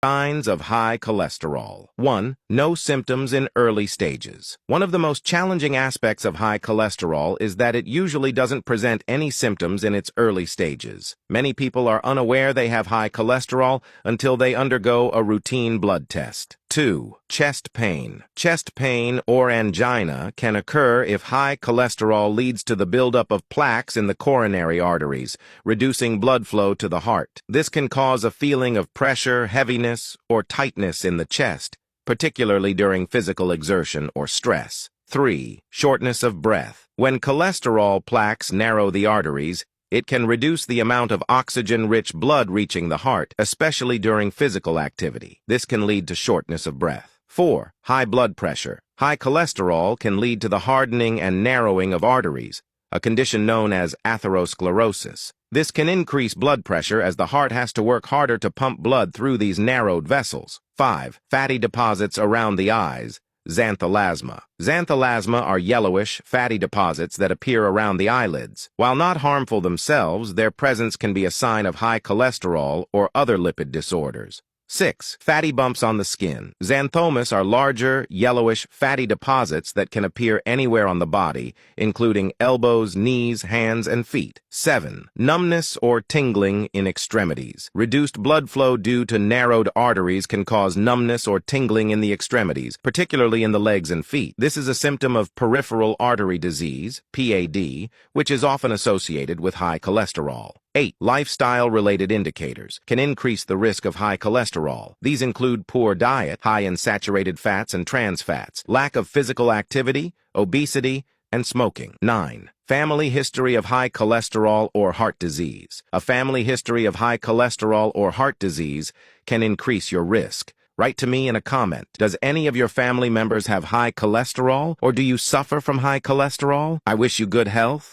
Signs of high cholesterol. 1. No symptoms in early stages. One of the most challenging aspects of high cholesterol is that it usually doesn't present any symptoms in its early stages. Many people are unaware they have high cholesterol until they undergo a routine blood test. 2. Chest pain. Chest pain or angina can occur if high cholesterol leads to the buildup of plaques in the coronary arteries, reducing blood flow to the heart. This can cause a feeling of pressure, heaviness, or tightness in the chest, particularly during physical exertion or stress. 3. Shortness of breath. When cholesterol plaques narrow the arteries, it can reduce the amount of oxygen-rich blood reaching the heart, especially during physical activity. This can lead to shortness of breath. 4. High blood pressure. High cholesterol can lead to the hardening and narrowing of arteries, a condition known as atherosclerosis. This can increase blood pressure as the heart has to work harder to pump blood through these narrowed vessels. 5. Fatty deposits around the eyes. Xanthelasma. Xanthelasma are yellowish, fatty deposits that appear around the eyelids. While not harmful themselves, their presence can be a sign of high cholesterol or other lipid disorders. 6. Fatty bumps on the skin. Xanthomas are larger, yellowish, fatty deposits that can appear anywhere on the body, including elbows, knees, hands, and feet. 7. Numbness or tingling in extremities. Reduced blood flow due to narrowed arteries can cause numbness or tingling in the extremities, particularly in the legs and feet. This is a symptom of peripheral artery disease, PAD, which is often associated with high cholesterol. 8. Lifestyle-related indicators can increase the risk of high cholesterol. These include poor diet, high in saturated fats and trans fats, lack of physical activity, obesity, and smoking. 9. Family history of high cholesterol or heart disease. A family history of high cholesterol or heart disease can increase your risk. Write to me in a comment. Does any of your family members have high cholesterol, or do you suffer from high cholesterol? I wish you good health.